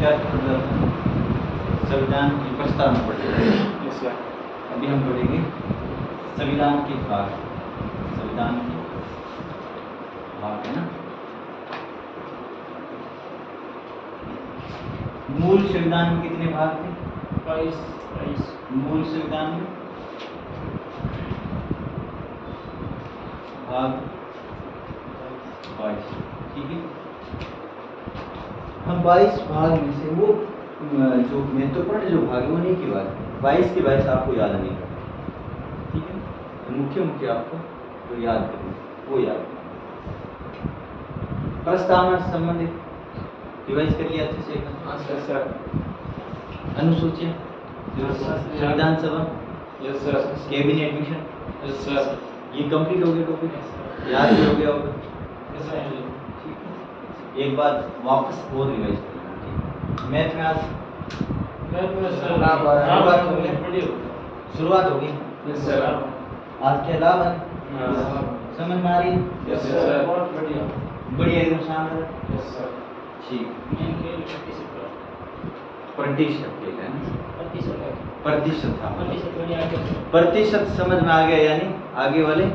क्या संविधान की प्रस्तावना पढ़ेंगे। अभी हम पढ़ेंगे संविधान के भाग। संविधान के भाग है ना। मूल संविधान में कितने भाग थे? 22। मूल संविधान में भाग 22। ठीक है। हम 22 भाग में से वो जो महत्वपूर्ण जो भाग है उन्हीं की बात है। 22 के 22 आपको याद नहीं करना, ठीक है। तो मुख्य मुख्य आपको जो याद करना वो याद करना। प्रस्तावना से संबंधित रिवाइज कर लिया अच्छे से सर। अनुसूचिया, संविधान सभा, yes sir. Cabinet mission, yes sir. ये कंप्लीट हो गया टॉपिक, याद भी हो गया होगा। Yes sir. एक बार वापस और रिवाइज करना। मैथ में आज शुरुआत होगी। Yes sir. आज के अलावा समझ में आ रही है? Yes sir. बहुत बढ़िया, बढ़िया, एकदम शानदार। Yes sir. ठीक। प्रतिशत के है ना? प्रतिशत था। प्रतिशत समझ में आ गया, यानी आगे वाले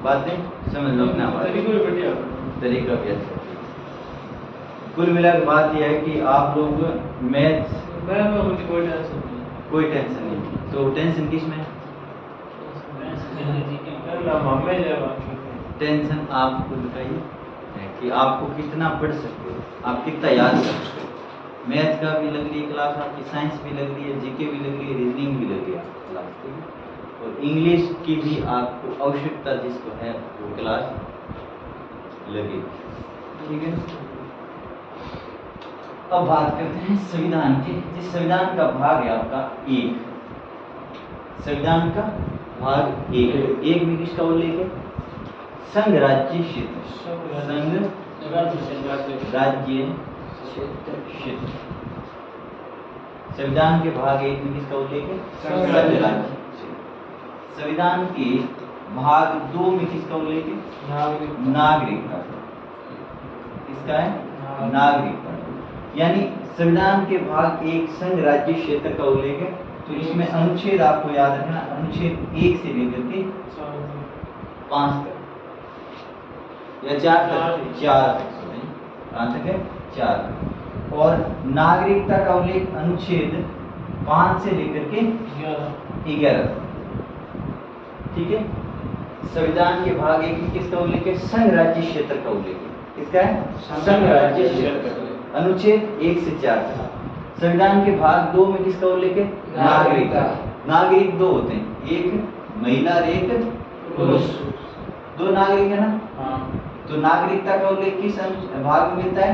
बातें समझ लो अपना तरीका भी अच्छा। कुल मिलाकर बात यह है कि आप लोग मैथ कोई टेंशन नहीं। तो टेंशन किस में? टेंशन आपको बताइए कि आपको कितना पढ़ सकते हो, आप कितना याद कर सकते हो। मैथ का भी लग रही है क्लास आपकी, साइंस भी लग रही है, जीके भी लग रही है, रीजनिंग भी लग रही है आपकी क्लास, ठीक है। और इंग्लिश की भी आपको आवश्यकता जिसको है वो क्लास लगे, ठीक है। अब बात करते हैं संविधान के। जिस संविधान का भाग है आपका 1, संविधान का भाग 1 में किसका उल्लेख है? संघ राज्य क्षेत्र, संघ राज्य क्षेत्र। संविधान के भाग 1 में किसका उल्लेख है? संघ राज्य क्षेत्र। संविधान के भाग 2 में किसका उल्लेख है? नागरिकता। किसका है? नागरिकता। यानी संविधान के भाग 1 संघ राज्य क्षेत्र का उल्लेख है। तो इसमें अनुच्छेद आपको याद रखना, अनुच्छेद 1 से लेकर के 5 तक या 4 तक, 4 तक कहाँ तक है? 4 तक। और नागरिकता का उल्लेख अनुच्छेद 5 से लेकर के 11 तक, ठीक है। संविधान के भाग 1 में किसका उल्लेख है? संघ राज्य क्षेत्र का उल्लेख है। किसका है? संघ राज्य क्षेत्र, अनुच्छेद 1 से 4 तक। संविधान के भाग 2 में किसका उल्लेख है? नागरिकता। नागरिक 2 होते हैं, एक महिला और एक पुरुष, 2 नागरिक है ना। हाँ। तो नागरिकता का उल्लेख किस भाग में मिलता है?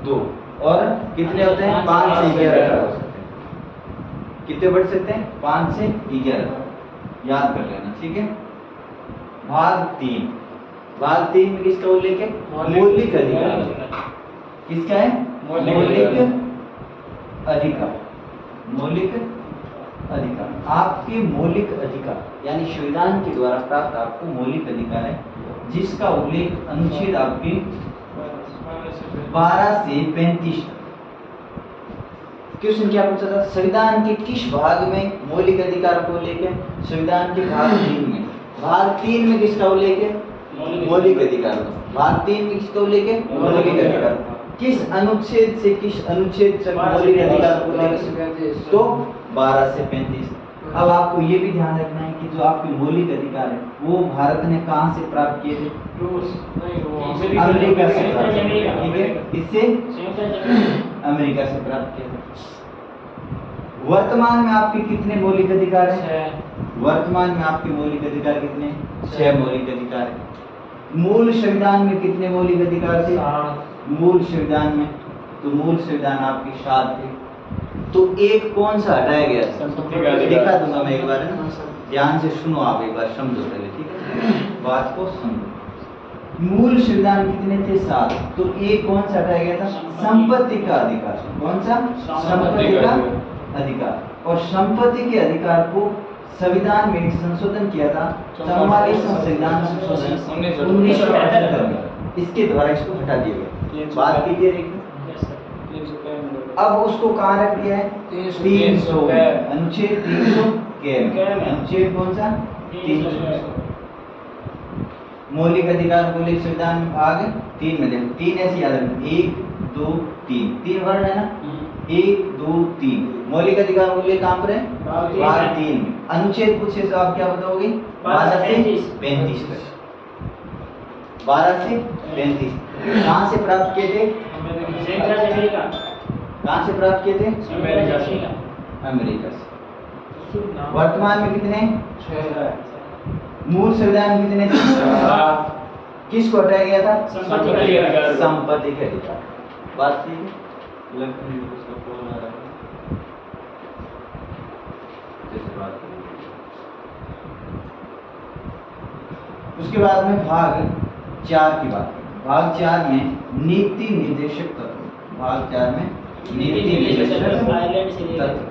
2। और कितने होते हैं? 5 से 11 हो सकते हैं। कितने बढ़ सकते हैं? 5 से 11, याद कर लेना, ठीक है। भाग 3, भाग 3 में किसका उल्लेख है? मौलिक अधिकार। किसका है? मौलिक अधिकार। मौलिक अधिकार, आपके मौलिक अधिकार यानी संविधान के द्वारा प्राप्त आपको मौलिक अधिकार है, जिसका उल्लेख अनुच्छेद आपके 12 से 35 तक। क्वेश्चन क्या पूछा था? संविधान के किस भाग में मौलिक अधिकार का उल्लेख है? संविधान के भाग 3 में। भाग 3 में किसका उल्लेख है? मौलिक अधिकार। भाग 3 में किसका उल्लेख है? मौलिक अधिकार। किस अनुच्छेद से किस अनुच्छेद तक मौलिक अधिकार को उल्लेख? तो 12 से 35। अब आपको ये भी ध्यान रखना है कि जो आपके मौलिक अधिकार है वो भारत ने कहाँ से प्राप्त किए थे? अमेरिका से प्राप्त किए, ठीक है। इससे अमेरिका से प्राप्त किए थे। वर्तमान में आपके कितने मौलिक अधिकार हैं? वर्तमान में आपके मौलिक अधिकार कितने? 6 मौलिक अधिकार है। मूल संविधान में कितने मौलिक अधिकार थे? मूल संविधान में, तो मूल संविधान आपके 7 थे। तो एक कौन सा हटाया गया? दिखा दूंगा मैं एक बार, है ना। ध्यान से सुनो, आप एक बार समझो पहले, ठीक है। बात को समझो। मूल संविधान कितने थे? 7। तो एक कौन सा हटाया गया था? संपत्ति का अधिकार। कौन सा? संपत्ति का अधिकार। और संपत्ति के अधिकार को संविधान में संशोधन किया था, 44वां संविधान संशोधन 1978 में। इसके द्वारा इसको हटा दिया गया। बात क्लियर है? अब उसको कहाँ रख दिया है? 300 अनुच्छेद 300 के अनुच्छेद कौन सा? 300। मौलिक अधिकार मौलिक संविधान में भाग 3 में देखो 3 ऐसे याद रखना 1 2 3 3 वर्ण है ना 1 2 3 मौलिक अधिकार मूल्य कहाँ पर है? भाग 3 में। अनुच्छेद पूछे तो आप क्या बताओगे? 12 से 35 तक 12 से 35 कहाँ से प्राप्त किए थे? कहाँ से प्राप्त किए थे? अमेरिका से। वर्तमान में कितने? 6। मूल संविधान में कितने थे? 7। किसको हटाया गया था? संपत्ति के अधिकार। बात ठीक है? उसका कौन आ रहा है? जैसे बात करेंगे। उसके बाद में भाग 4 की बात करें। भाग 4 में नीति निर्देशक तत्व। भाग 4 में नीति निर्देशक तत्व।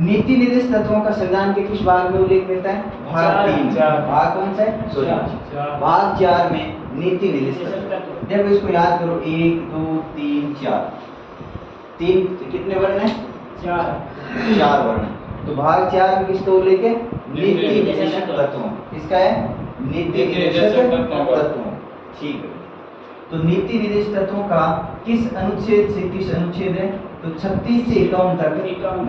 नीति निर्देश तत्वों का संविधान के किस भाग में उल्लेख मिलता है? भाग 3। भाग कौन सा है? सॉरी भाग 4 में नीति निर्देश तत्व। जब इसको याद करो 1 2 3 4 3 कितने वर्ण है? 4 वर्ण है। तो भाग 4 में किसका उल्लेख है? नीति निर्देशक तत्वों। किसका है? नीति निर्देशक तत्वों। ठीक है। तो नीति निर्देश तत्वों का किस अनुच्छेद से किस अनुच्छेद है? तो 36 से 51 तक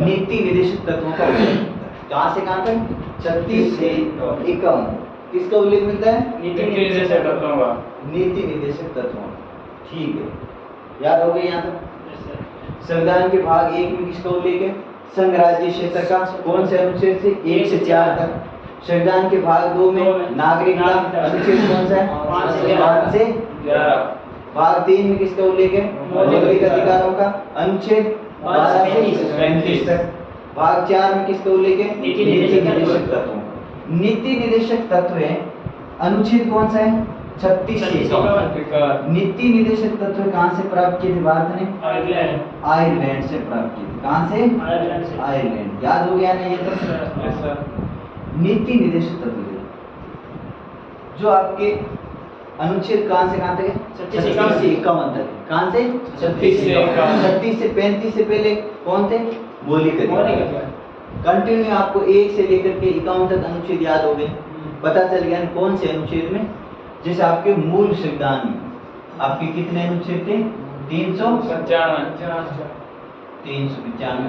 नीति निर्देशक तत्वों का उल्लेख मिलता है। कहाँ से कहाँ तक? 36 से 51 किसका उल्लेख मिलता है? नीति निर्देशक तत्वों का। नीति निर्देशक तत्वों। ठीक है, याद हो गए यहाँ तक? संविधान के भाग 1 में किसका उल्लेख है? संघ राज्य क्षेत्र का। कौन से अनुच्छेद से? 1 से 4 तक। संविधान के भाग 2 में नागरिकता अनुच्छेद कौन सा है? 5 से 11। भाग 3 में किसका उल्लेख है? मौलिक अधिकारों का अनुच्छेद 12 से 35 तक। भाग 4 में किसका उल्लेख है? नीति निर्देशक तत्वों। नीति निर्देशक तत्व है अनुच्छेद कौन सा है? 36 से 51। नीति निर्देशक तत्व कहाँ से प्राप्त किए थे भारत ने? आयरलैंड से प्राप्त किए थे। कहाँ से? आयरलैंड। याद हो गया ना ये तो? नीति निर्देशक तत्व जो आपके अनुच्छेद कहाँ से कहाँ तक है? 36 से 51 तक। कहाँ से? 36 से 51। 36 से 35 से पहले कौन थे? मौलिक अधिकार। कंटिन्यू आपको 1 से लेकर के 51 तक अनुच्छेद याद हो गए। पता चल गया कौन से अनुच्छेद में। जैसे आपके मूल संविधान में आपके कितने अनुच्छेद थे? 395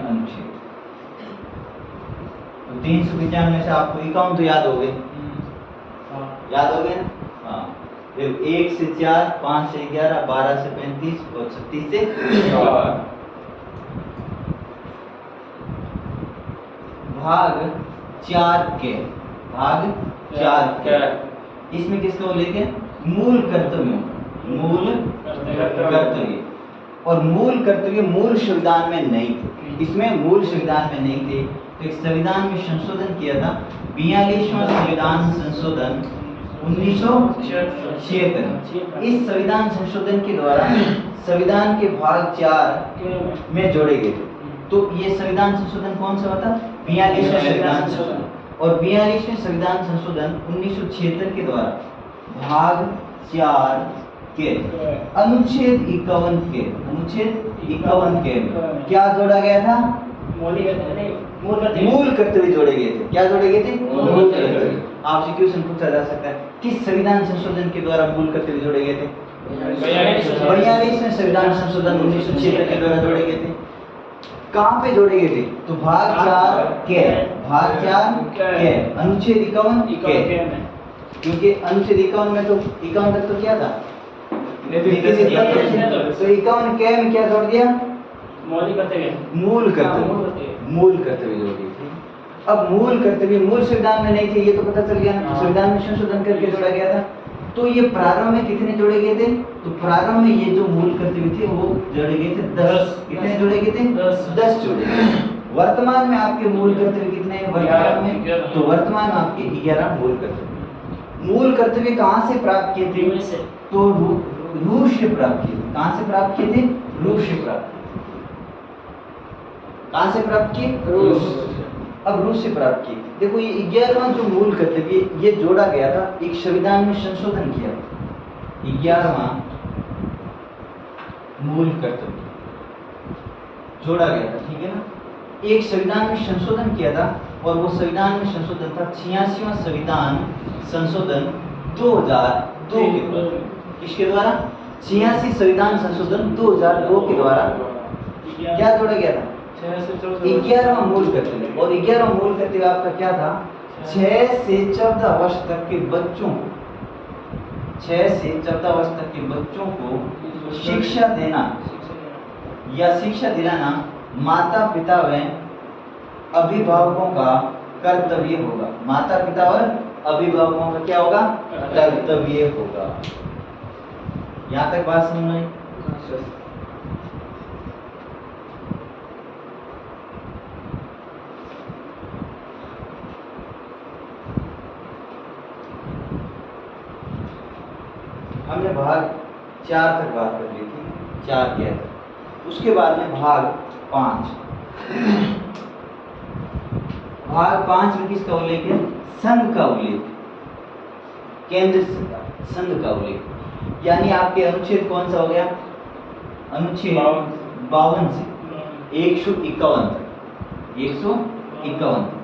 अनुच्छेद। तो 395 से आपको 51 तो याद हो गए। याद हो गए ना? हाँ। 1 से 4 5 से 11 12 से 35 और 36 से 54। भाग 4 के भाग 4 के इसमें किसका उल्लेख है? मूल कर्तव्यों। मूल कर्तव्य। और मूल कर्तव्य मूल संविधान में नहीं थे। इसमें मूल संविधान में नहीं थे। तो एक संविधान में संशोधन किया था 42वां संविधान संशोधन 1976। इस संविधान संशोधन के द्वारा संविधान के भाग 4 में जोड़े गए थे। तो ये संविधान संशोधन कौन सा होता? 42वां संविधान संशोधन। और 42वें संविधान संशोधन 1976 के द्वारा भाग 4 के अनुच्छेद 51 के क्या जोड़ा गया था? मूल कर्तव्य जोड़े गए थे। क्या जोड़े गए थे? मूल कर्तव्य। आपसे क्वेश्चन पूछा जा सकता है किस संविधान संशोधन के द्वारा मूल कर्तव्य जोड़े गए थे? 42वें संविधान संशोधन 1976 के द्वारा जोड़े गए थे। कहाँ पे जोड़े गए थे? तो भाग 4 के अनुच्छेद 51 के। क्योंकि अनुच्छेद 51 में तो 51 तक तो क्या था? तो 51 के में क्या जोड़ दिया? मूल कर्तव्य जोड़ दिए। अब मूल कर्तव्य मूल संविधान में नहीं थे, ये तो पता चल गया ना। संविधान में संशोधन करके जोड़ा गया था। तो ये प्रारंभ में कितने जोड़े गए थे? तो प्रारंभ में ये जो मूल कर्तव्य थे वो जोड़े गए थे 10। कितने जोड़े गए थे? 10 जोड़े गए। वर्तमान में आपके मूल कर्तव्य कितने हैं वर्तमान में? तो वर्तमान में आपके 11 मूल कर्तव्य। मूल कर्तव्य कहाँ से प्राप्त किए थे? तो रूस से प्राप्त किए थे। कहाँ से प्राप्त किए थे? रूस से प्राप्त किए। कहाँ से प्राप्त किए? रूस। अब रूस से प्राप्त किए। देखो ये 11वां जो मूल कर्तव्य ये जोड़ा गया था, एक संविधान में संशोधन किया। 11वां मूल कर्तव्य जोड़ा गया था, ठीक है ना। एक संविधान में संशोधन किया था और वो संविधान में संशोधन था 86वां संविधान संशोधन 2002 के द्वारा। किसके द्वारा? 86 संविधान संशोधन 2002 के द्वारा क्या जोड़ा गया था? 11वां मूल कर्तव्य। और 11वां मूल कर्तव्य आपका क्या था? 6 से 14 वर्ष तक के बच्चों को 6 से 14 वर्ष तक के बच्चों को शिक्षा देना या शिक्षा दिलाना माता पिता व अभिभावकों का कर्तव्य होगा। माता पिता और अभिभावकों का क्या होगा? कर्तव्य होगा। यहाँ तक बात समझ में आई? हमने भाग 4 तक बात कर ली थी, 4 किया था। उसके बाद में भाग 5। भाग 5 में किसका उल्लेख है? संघ का उल्लेख, केंद्र सरकार, संघ का उल्लेख। यानी आपके अनुच्छेद कौन सा हो गया? अनुच्छेद 52 से 151 तक, 151 तक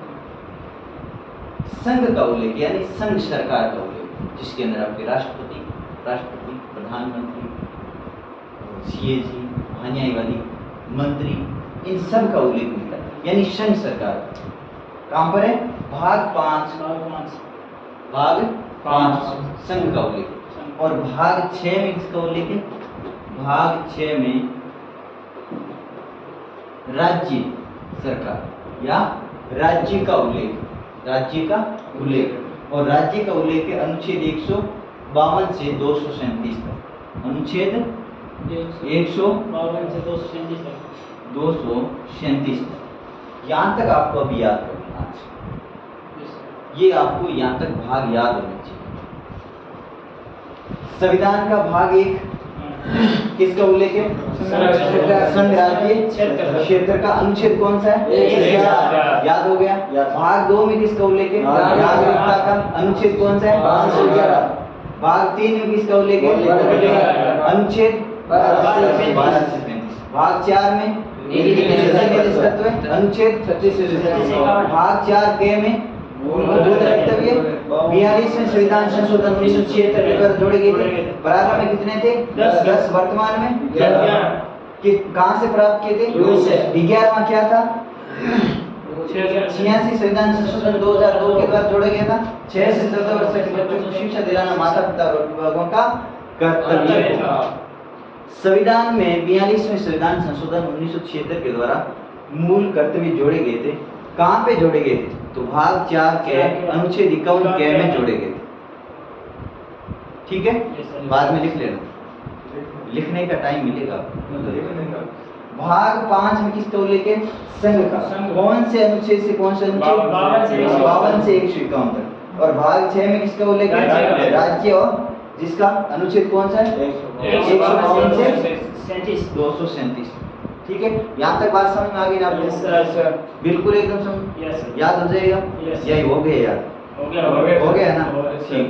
संघ का उल्लेख, यानी संघ सरकार का उल्लेख, जिसके अंदर आपके राष्ट्रपति, प्रधानमंत्री, सीएजी, न्यायवादी, मंत्री, इन सब का उल्लेख मिलता है, यानी संघ सरकार। कहां पर है? भाग 5 संघ का उल्लेख। और भाग 6 में किसका उल्लेख है? भाग 6 में राज्य सरकार या राज्य का उल्लेख, राज्य का उल्लेख। और राज्य का उल्लेख है अनुच्छेद 152 से 237 तक। अनुच्छेद 152 से 237 तक। यहाँ तक आपको अभी याद करना है। ये आपको यहाँ तक भाग याद होना चाहिए। संविधान का भाग 1 किसका उल्लेख है? संघ राज्य क्षेत्र का। अनुच्छेद कौन सा है? याद हो गया। भाग 2 में किसका उल्लेख है? नागरिकता का। अनुच्छेद कौन सा है? भाग 3 में किसका उल्लेख है? अनुच्छेद 12 से 35। भाग 4 में अनुच्छेद 36 से 37। भाग 4 के में कर्तव्य 42वें संविधान संशोधन 1976 के द्वारा जोड़े गए थे। प्रारंभ में कितने थे? 10। वर्तमान में कहां से प्राप्त किए थे? 11वां क्या था? 86 संविधान संशोधन 2002 के द्वारा जोड़ा गया था। 6 से 14 वर्ष के बच्चों को शिक्षा दिलाना माता पिता और अभिभावकों का कर्तव्य था। संविधान में 42वें संविधान संशोधन 1976 के द्वारा मूल कर्तव्य जोड़े गए थे। कहां पे जोड़े गए थे? तो भाग 4 के अनुच्छेद 51 के में जोड़े गए थे। ठीक है, बाद में लिख लेना, लिखने का टाइम मिलेगा। भाग 5 में किसका उल्लेख है? संघ का। कौन से अनुच्छेद से कौन से अनुच्छेद? 52 से 151 तक। और भाग 6 में किसका उल्लेख है? राज्य, और जिसका अनुच्छेद कौन सा है? 152 से 237। ठीक है, यहाँ तक बात समझ में आ गई ना आपको? बिल्कुल एकदम समझ याद हो जाएगा। यही हो गया यार, हो गया ना? ठीक,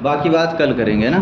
बाकी बात कल करेंगे ना।